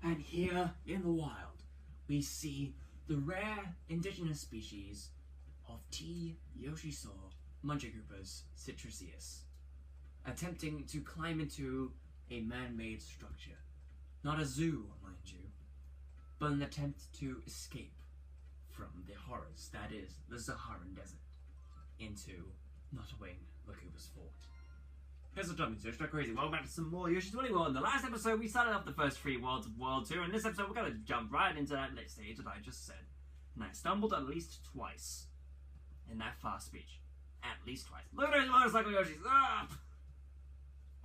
And here in the wild, we see the rare indigenous species of T. Yoshisaur Munchakoopas citrusseus, attempting to climb into a man-made structure. Not a zoo, mind you, but an attempt to escape from the horrors that is the Saharan desert into Nottowing Makoopa's fort. Here's what jumping to crazy. Welcome back to some more Yoshi's Woolly World. In the last episode, we started off the first 3 worlds of World 2, and in this episode, we're going to jump right into that next stage that I just said. And I stumbled at least twice in that fast speech. At least twice. Look at those motorcycle Yoshis! Ah!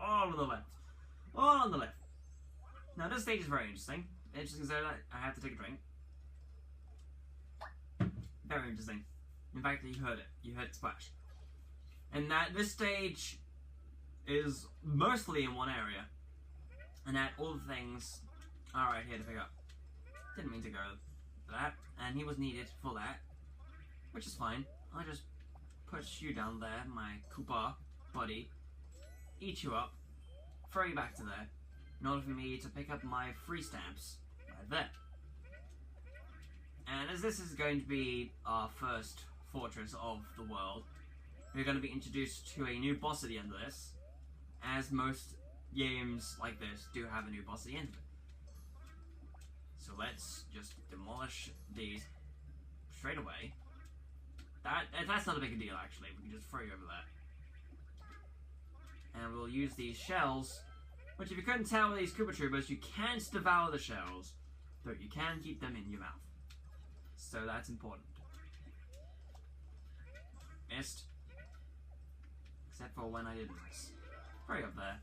All on the left. All on the left. Now, this stage is very interesting. Interesting so that I have to take a drink. Very interesting. In fact, you heard it. You heard it splash. And that this stage is mostly in one area, and that all the things are right here to pick up. Didn't mean to go for that, and he was needed for that, which is fine. I'll just push you down there, my Koopa buddy, eat you up, throw you back to there, in order for me to pick up my free stamps right there. And as this is going to be our first fortress of the world, we're going to be introduced to a new boss at the end of this, as most games like this do have a new boss at the end of it. So let's just demolish these straight away. That's not a big deal, actually. We can just throw you over there. And we'll use these shells, which if you couldn't tell with these Koopa Troopers, you can't devour the shells, but you can keep them in your mouth. So that's important. Missed. Except for when I didn't miss. Right up there.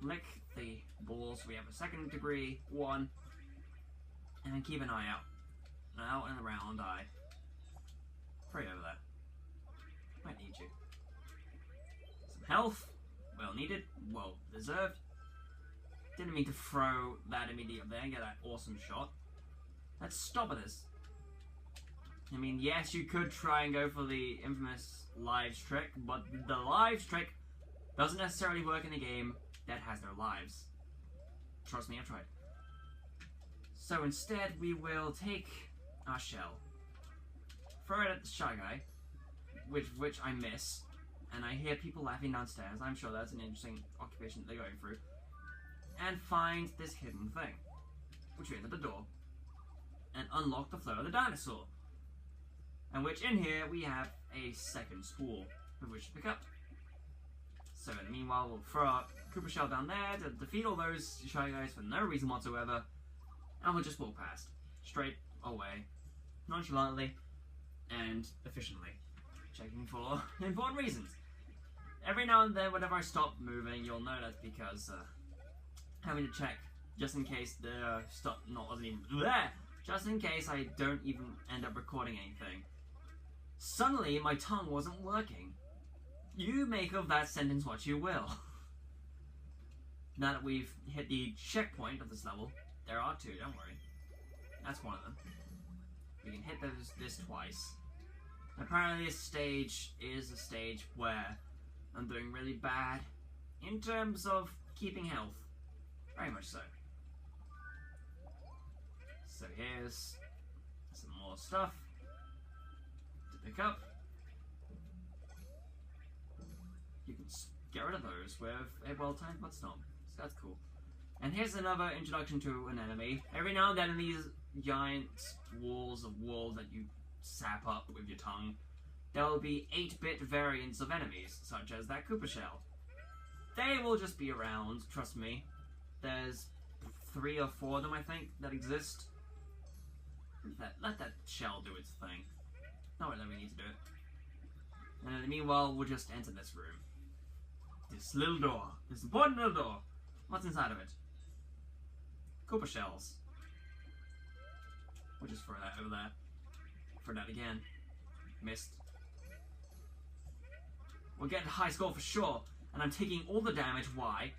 Lick the balls. We have a second degree, 1. And then keep an eye out. Out and around eye. Right over there. Might need you. Some health. Well needed. Well deserved. Didn't mean to throw that immediately up there and get that awesome shot. Let's stop at this. I mean, yes, you could try and go for the infamous lives trick, but the lives trick doesn't necessarily work in a game that has no lives. Trust me, I've tried. So instead, we will take our shell, throw it at the Shy Guy, which I miss, and I hear people laughing downstairs. I'm sure that's an interesting occupation that they're going through. And find this hidden thing, which we enter the door, and unlock the flow of the dinosaur. And which in here we have a second spool with which to pick up. So in the meanwhile, we'll throw our Koopa Shell down there to defeat all those Shy Guys for no reason whatsoever, and we'll just walk past, straight away, nonchalantly and efficiently, checking for important reasons. Every now and then, whenever I stop moving, you'll know that's because having to check just in case the stop wasn't even there, just in case I don't even end up recording anything. Suddenly, my tongue wasn't working. You make of that sentence what you will. Now that we've hit the checkpoint of this level, there are 2, don't worry. That's one of them. We can hit this twice. Apparently this stage is a stage where I'm doing really bad in terms of keeping health. Very much so. So here's some more stuff to pick up. You can get rid of those with a well-timed butt stomp. So that's cool. And here's another introduction to an enemy. Every now and then in these giant walls of wool that you sap up with your tongue, there will be 8-bit variants of enemies, such as that Koopa Shell. They will just be around, trust me. There's 3 or 4 of them, I think, that exist. Let that shell do its thing. Not that we need to do it. And in the meanwhile, we'll just enter this room. This little door. This important little door. What's inside of it? Koopa shells. We'll just throw that over there. Throw that again. Missed. We'll get a high score for sure. And I'm taking all the damage. Why?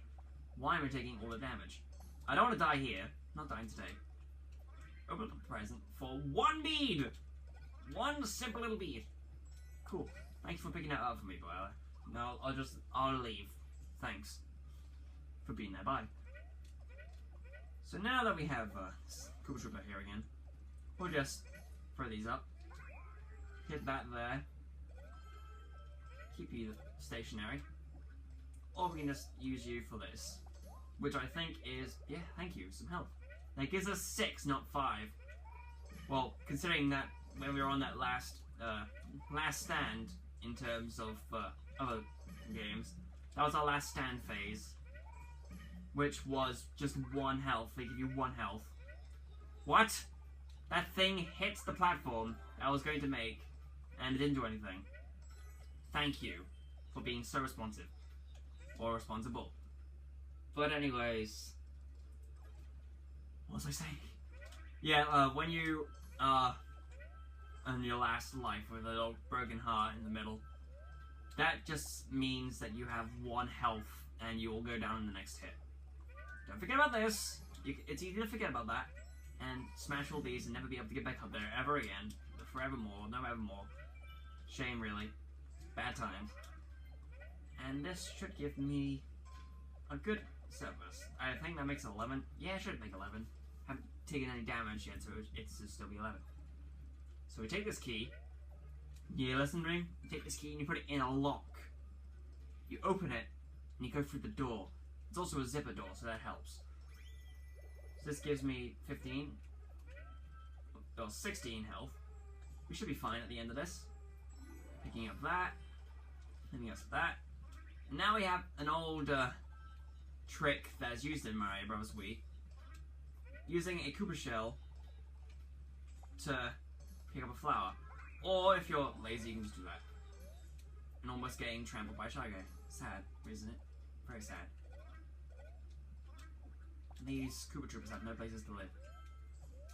Why am I taking all the damage? I don't want to die here. Not dying today. Open up a present for 1 bead! 1 simple little bead. Cool. Thanks for picking that up for me, Boiler. No, I'll leave. Thanks for being there. Bye. So now that we have Koopa Troopa here again, we'll just throw these up. Hit that there. Keep you stationary. Or we can just use you for this. Which I think is, yeah, thank you, some health. That gives us 6, not 5. Well, considering that when we were on that last stand in terms of other games, that was our last stand phase, which was just 1 health. They give you 1 health. What? That thing hit the platform that I was going to make, and it didn't do anything. Thank you for being so responsive. Or responsible. But anyways, what was I saying? Yeah, when you are on your last life with a little broken heart in the middle, that just means that you have 1 health and you will go down in the next hit. Don't forget about this. It's easy to forget about that and smash all these and never be able to get back up there ever again. Forevermore, no evermore. Shame, really. Bad times. And this should give me a good service. I think that makes 11. Yeah, it should make 11. Haven't taken any damage yet, so it should still be 11. So we take this key. You listen to me? You take this key and you put it in a lock. You open it and you go through the door. It's also a zipper door, so that helps. So this gives me 15 or 16 health. We should be fine at the end of this. Picking up that. Picking up that. And now we have an old trick that's used in Mario Bros. Wii. Using a Koopa shell to pick up a flower. Or if you're lazy, you can just do that. And almost getting trampled by a Shy Guy. Sad, isn't it? Very sad. These Koopa Troopers have no places to live.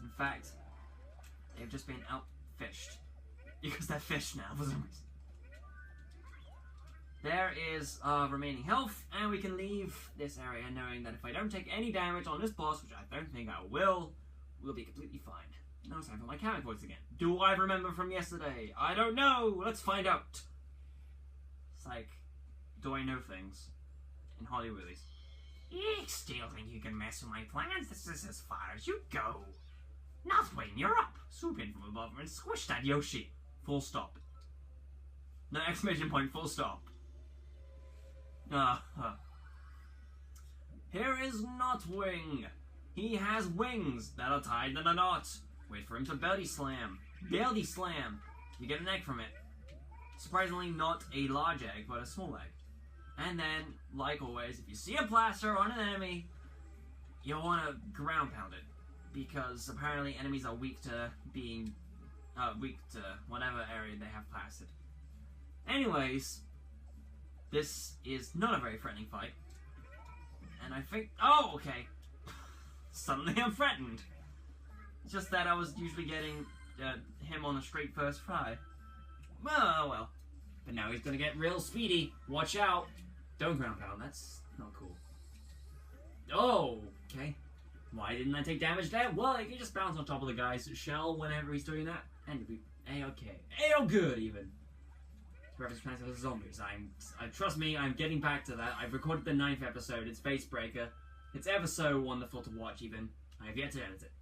In fact, they've just been outfished. Because they're fish now for some reason. There is our remaining health, and we can leave this area knowing that if I don't take any damage on this boss, which I don't think I will, we'll be completely fine. Now it's time for my comic voice again. Do I remember from yesterday? I don't know! Let's find out! It's like, do I know things? In Hollywoodies. You still think you can mess with my plans? This is as far as you go. Not when you're up. Swoop in from above and squish that Yoshi. Full stop. No exclamation point, full stop. Here is Notwing. He has wings that are tied in a knot. Wait for him to belly slam. Belly slam. You get an egg from it. Surprisingly not a large egg, but a small egg. And then, like always, if you see a plaster on an enemy, you'll want to ground pound it. Because apparently enemies are weak to being, weak to whatever area they have plastered. Anyways, this is not a very threatening fight. And I think... Oh, okay. Suddenly I'm threatened. It's just that I was usually getting him on a straight first try. Well, well. But now he's gonna get real speedy. Watch out. Don't ground pound. That's not cool. Oh, okay. Why didn't I take damage there? Well, I can just bounce on top of the guy's shell whenever he's doing that. And it'll be A-okay. A-good, even. Reference plans as zombies. Trust me, I'm getting back to that. I've recorded the 9th episode. It's Facebreaker. It's ever so wonderful to watch, even. I have yet to edit it.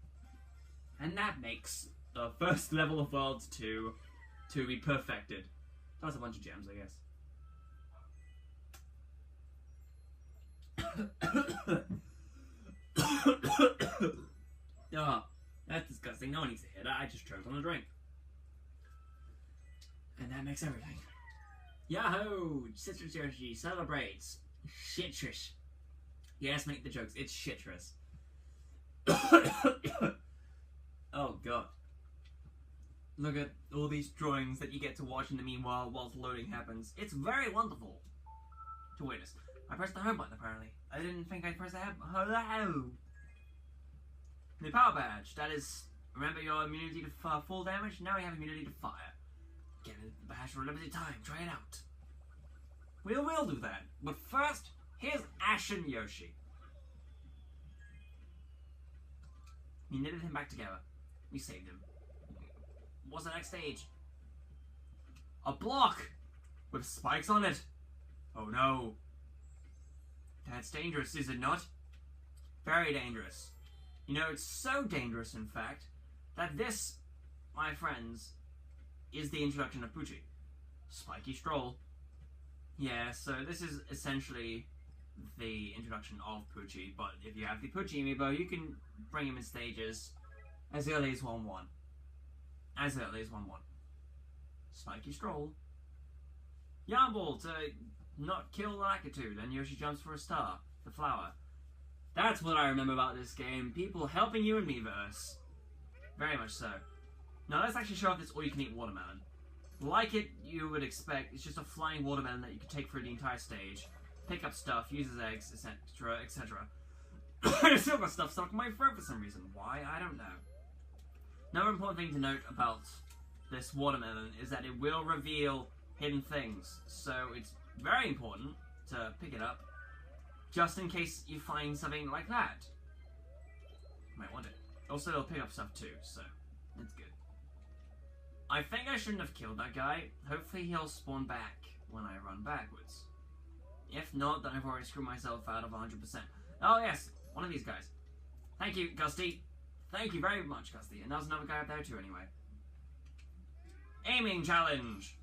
And that makes the first level of World 2 to be perfected. That's a bunch of gems, I guess. Oh, that's disgusting. No one needs to hear that. I just choked on a drink. And that makes everything. Yahoo! Citrus Yoshi celebrates. Shitrus. Yes, make the jokes. It's shitrus. Oh god. Look at all these drawings that you get to watch in the meanwhile whilst loading happens. It's very wonderful to witness. I pressed the home button apparently. I didn't think I'd press the hello. The power badge. That is, remember your immunity to fall damage? Now you have immunity to fire. Get the badge for a limited time. Try it out. We will do that. But first, here's Ash and Yoshi. We knitted him back together. We saved him. What's the next stage? A block with spikes on it. Oh no. That's dangerous, is it not? Very dangerous. You know, it's so dangerous, in fact, that this, my friends, is the introduction of Poochy. Spiky Stroll. Yeah, so this is essentially the introduction of Poochy, but if you have the Poochy amiibo, you can bring him in stages as early as 1-1. As early as 1-1. Spiky Stroll. Yarn Ball to not kill Lakitu, then Yoshi jumps for a star. The flower. That's what I remember about this game. People helping you in Miiverse. Very much so. Now let's actually show off this all-you-can-eat watermelon. Like it you would expect, it's just a flying watermelon that you can take through the entire stage. Pick up stuff, use as eggs, etc, etc. I still got stuff stuck in my throat for some reason. Why? I don't know. Another important thing to note about this watermelon is that it will reveal hidden things. So it's very important to pick it up, just in case you find something like that. You might want it. Also, it'll pick up stuff too, so it's good. I think I shouldn't have killed that guy. Hopefully he'll spawn back when I run backwards. If not, then I've already screwed myself out of 100%. Oh yes, one of these guys. Thank you, Gusty. Thank you very much, Gusty. And there's another guy up there too, anyway. Aiming challenge.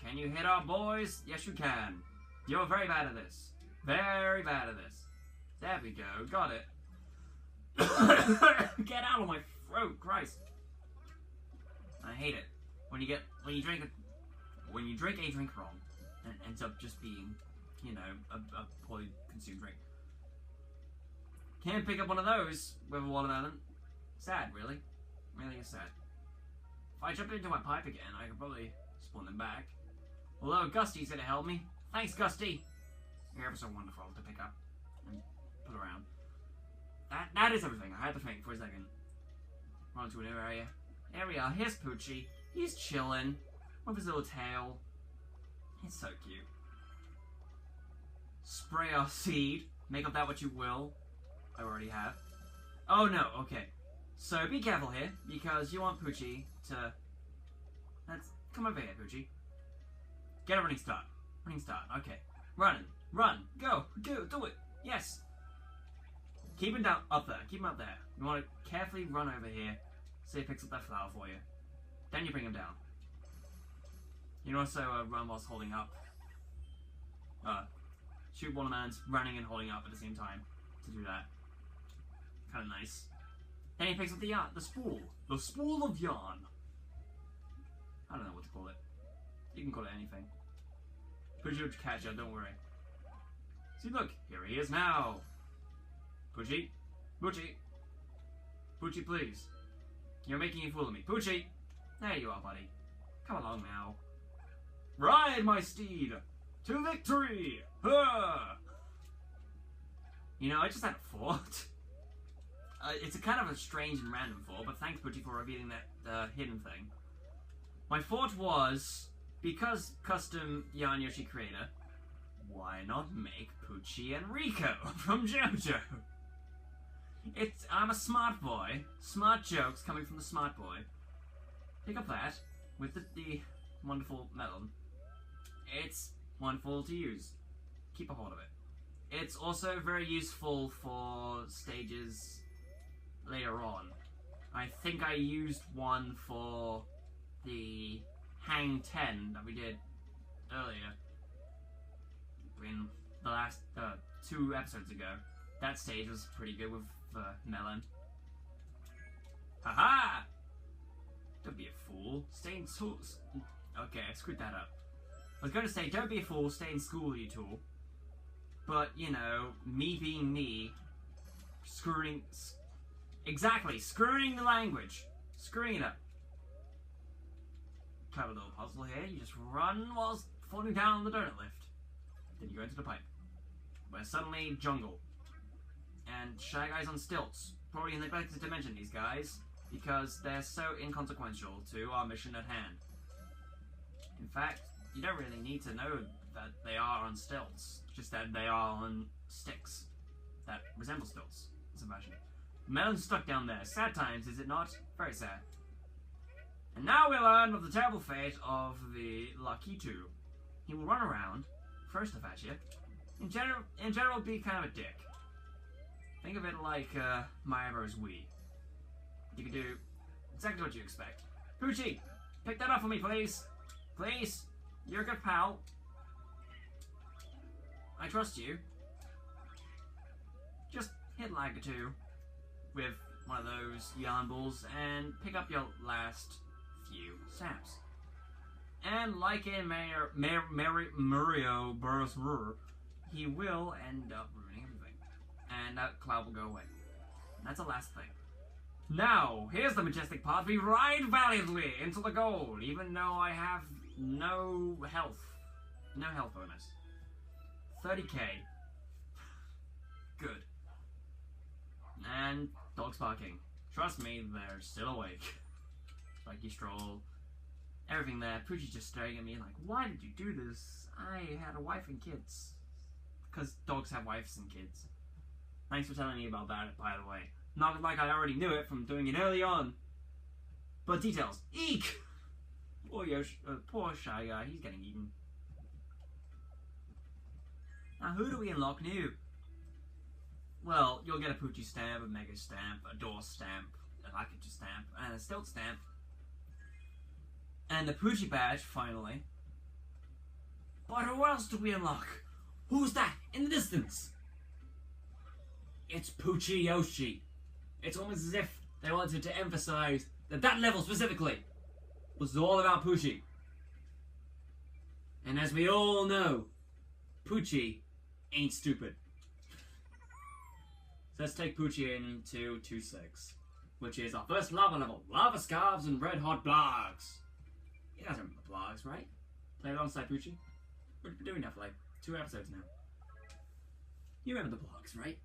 Can you hit our boys? Yes, you can. You're very bad at this. Very bad at this. There we go. Got it. Get out of my throat, Christ. I hate it. When you drink a drink wrong, and it ends up just being, you know, a poorly consumed drink. Can't pick up one of those with a watermelon. Sad, really. Really is sad. If I jump into my pipe again, I could probably spawn them back. Although Gusty's gonna help me. Thanks, Gusty. You're ever so wonderful to pick up and put around. That is everything. I had to think for a second. Run to a new area. Here we are. Here's Poochy. He's chilling with his little tail. He's so cute. Spray our seed. Make of that what you will. I already have. Oh no, okay. So be careful here, because you want Poochy to... Come over here, Poochy. Get a running start. Running start, okay. Running. Run. Go. Do it. Yes. Keep him down up there. Keep him up there. You want to carefully run over here. So he picks up that flower for you. Then you bring him down. You can also run whilst holding up. Shoot watermelons, running and holding up at the same time to do that. Kind of nice. Then he picks up the yarn, the spool. The spool of yarn. I don't know what to call it. You can call it anything. Poochy will catch you, don't worry. See, look, here he is now. Poochy. Poochy. Poochy, please. You're making a fool of me. Poochy! There you are, buddy. Come along now. Ride, my steed! To victory! You know, I just had a thought. It's a kind of a strange and random thought, but thanks, Poochy, for revealing that hidden thing. My thought was, because custom Yarn Yoshi creator, why not make Poochy and Rico from JoJo? I'm a smart boy. Smart jokes coming from the smart boy. Pick up that with the wonderful melon. It's wonderful to use. Keep a hold of it. It's also very useful for stages later on. I think I used one for the Hang 10 that we did earlier. In the last 2 episodes ago. That stage was pretty good with melon. Haha! Don't be a fool. Stay in school. Okay, I screwed that up. I was going to say, don't be a fool, stay in school, you tool. But, you know, me being me, screwing... Exactly, screwing the language. Screwing it up. Clever little puzzle here. You just run whilst falling down on the donut lift. Then you go into the pipe. Where suddenly, jungle. And Shy Guys on stilts. Probably neglected to mention these guys, because they're so inconsequential to our mission at hand. In fact, you don't really need to know that they are on stilts, just that they are on sticks that resemble stilts. Let's imagine. Melon's stuck down there. Sad times, is it not? Very sad. And now we learn of the terrible fate of the Lakitu. He will run around, throw stuff at you. In general, be kind of a dick. Think of it like Mario Bros. Wii. You can do exactly what you expect. Poochy, pick that up for me, please. Please. You're a good pal. I trust you. Just hit lag or two with one of those yarn balls and pick up your last few stamps. And like in Mario Bros. He will end up ruining everything. And that cloud will go away. That's the last thing. Now, here's the majestic part. We ride valiantly into the goal, even though I have no health. No health bonus. 30k. Good. And dogs barking. Trust me, they're still awake. Spiky Stroll. Everything there. Poochy's just staring at me like, why did you do this? I had a wife and kids. Because dogs have wives and kids. Thanks for telling me about that, by the way. Not like I already knew it from doing it early on. But details. Eek! Poor Yoshi, poor Shy Guy, he's getting eaten. Now who do we unlock new? Well, you'll get a Poochy stamp, a Mega stamp, a Door stamp, a Lucky stamp, and a Stilt stamp. And the Poochy badge, finally. But who else do we unlock? Who's that in the distance? It's Poochy Yoshi. It's almost as if they wanted to emphasize that that level specifically was all about Poochy. And as we all know, Poochy ain't stupid. So let's take Poochy into 2-6, which is our first lava level. Lava Scarves and Red Hot Blogs. You guys remember the blogs, right? Play alongside Poochy. We've been doing that for like 2 episodes now. You remember the blogs, right?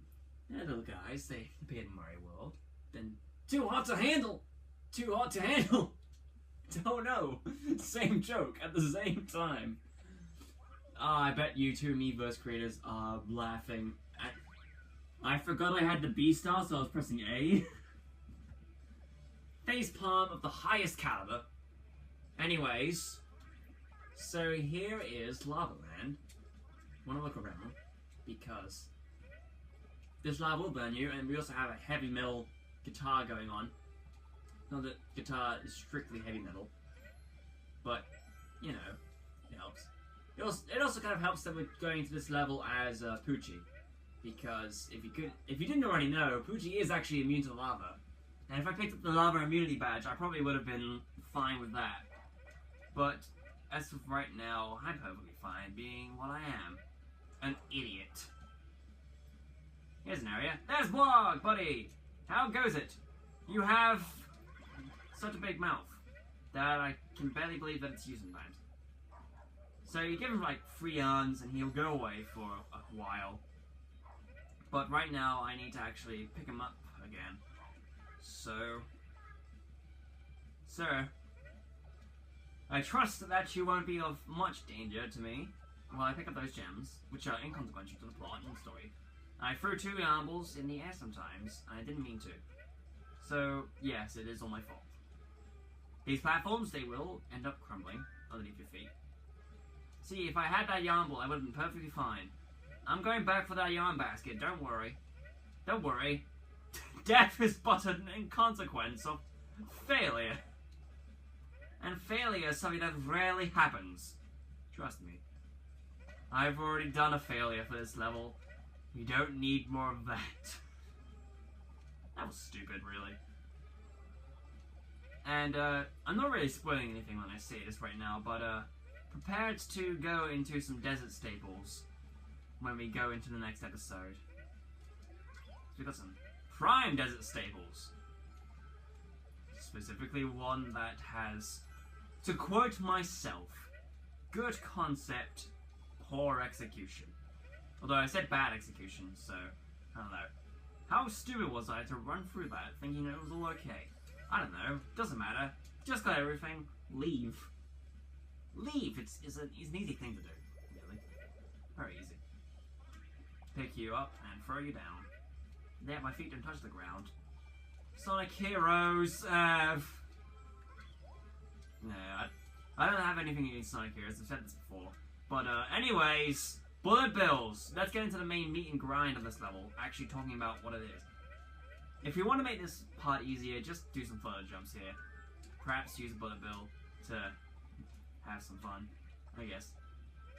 They're little guys, they appeared in Mario World. Then, too hot to handle! Too hot to handle! Oh no! Same joke at the same time. I bet you two Miiverse creators are laughing at... I forgot I had the B star, so I was pressing A. Facepalm of the highest caliber. Anyways, so here is Lava Land. Wanna look around, because this lava will burn you, and we also have a heavy metal guitar going on. Not that guitar is strictly heavy metal, but, you know, it helps. It also kind of helps that we're going to this level as Poochy, because if you didn't already know, Poochy is actually immune to lava. And if I picked up the lava immunity badge, I probably would have been fine with that. But as of right now, I'm perfectly fine being what I am, an idiot. Here's an area. There's Blog, buddy! How goes it? You have such a big mouth that I can barely believe that it's you sometimes. So you give him like 3 yarns and he'll go away for a while. But right now I need to actually pick him up again. So, sir, I trust that you won't be of much danger to me while I pick up those gems, which are inconsequential to the plot and the story. I threw 2 yarnballs in the air sometimes, and I didn't mean to. So, yes, it is all my fault. These platforms, they will end up crumbling underneath your feet. See, if I had that yarn ball, I would have been perfectly fine. I'm going back for that yarn basket, don't worry. Don't worry. Death is but an inconsequence of failure. And failure is something that rarely happens. Trust me. I've already done a failure for this level. You don't need more of that. That was stupid, really. And, I'm not really spoiling anything when I say this right now, but, prepared to go into some desert staples when we go into the next episode. So we got some prime desert staples. Specifically one that has, to quote myself, good concept, poor execution. Although I said bad execution, so, I don't know. How stupid was I to run through that thinking it was all okay? I don't know, doesn't matter. Just got everything, leave. Leave! It's an easy thing to do, really. Very easy. Pick you up and throw you down. There, my feet don't touch the ground. Sonic Heroes, No, I don't have anything against Sonic Heroes, I've said this before. But, anyways, Bullet bills. Let's get into the main meat and grind of this level. Actually talking about what it is. If you want to make this part easier, just do some further jumps here. Perhaps use a bullet bill to have some fun, I guess.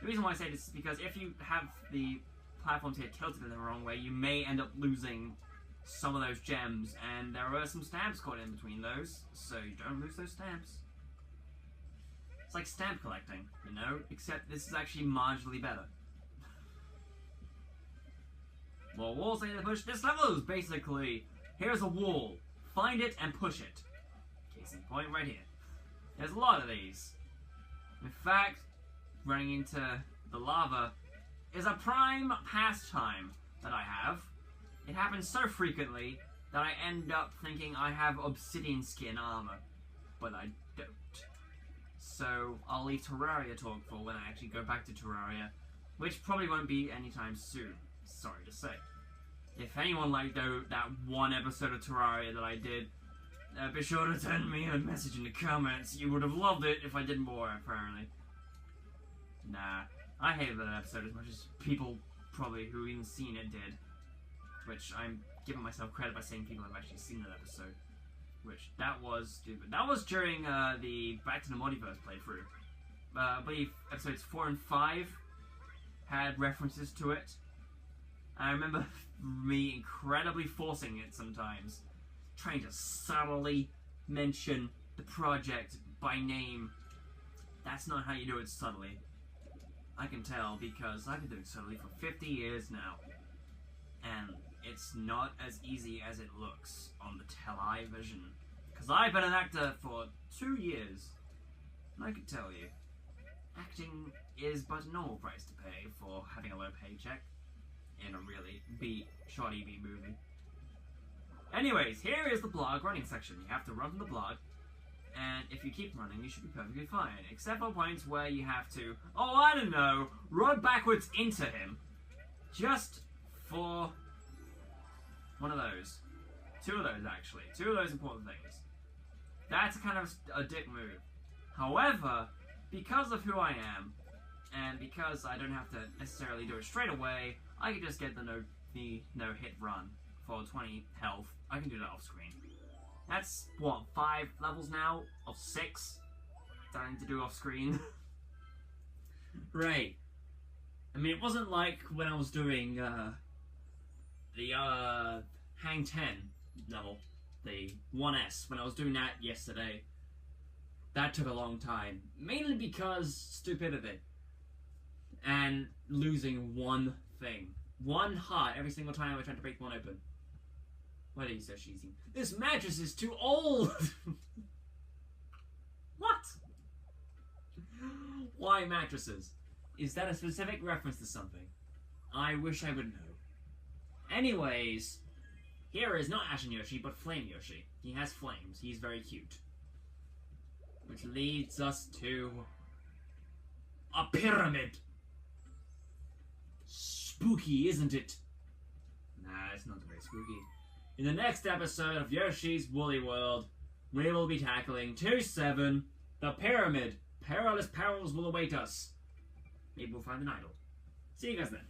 The reason why I say this is because if you have the platforms here tilted in the wrong way, you may end up losing some of those gems, and there are some stamps caught in between those, so you don't lose those stamps. It's like stamp collecting, you know, except this is actually marginally better. More walls I need to push. This level is basically, here's a wall, find it and push it. Case in point right here. There's a lot of these. In fact, running into the lava is a prime pastime that I have. It happens so frequently that I end up thinking I have obsidian skin armor, but I don't. So I'll leave Terraria talk for when I actually go back to Terraria, which probably won't be anytime soon, sorry to say. If anyone liked that one episode of Terraria that I did, be sure to send me a message in the comments. You would have loved it if I did more, apparently. Nah, I hated that episode as much as people probably who even seen it did. Which I'm giving myself credit by saying people have actually seen that episode. Which, that was stupid. That was during the Back to the Multiverse playthrough. I believe episodes 4 and 5 had references to it. I remember me incredibly forcing it sometimes. Trying to subtly mention the project by name. That's not how you do it subtly. I can tell because I've been doing subtly for 50 years now. And it's not as easy as it looks on the television. Because I've been an actor for 2 years. And I can tell you, acting is but a normal price to pay for having a low paycheck in a really shoddy B movie. Anyways, here is the blog running section. You have to run from the blog, and if you keep running, you should be perfectly fine. Except for points where you have to, oh, I don't know, run backwards into him. Just for one of those. 2 of those, actually. 2 of those important things. That's kind of a dick move. However, because of who I am, and because I don't have to necessarily do it straight away, I can just get the no-hit run for 20 health. I can do that off screen. That's, what, 5 levels now? Of 6? That I need to do off screen. Right. I mean, it wasn't like when I was doing, the, Hang 10 level. The 1S, when I was doing that yesterday. That took a long time. Mainly because stupidity. And losing one thing. One heart every single time I tried to break one open. Why are you so cheesy? This mattress is too old! What? Why mattresses? Is that a specific reference to something? I wish I would know. Anyways, here is not Ashen Yoshi, but Flame Yoshi. He has flames. He's very cute. Which leads us to a pyramid. Spooky, isn't it? Nah, it's not very spooky. In the next episode of Yoshi's Woolly World, we will be tackling 2-7, the pyramid. Perilous perils will await us. Maybe we'll find an idol. See you guys then.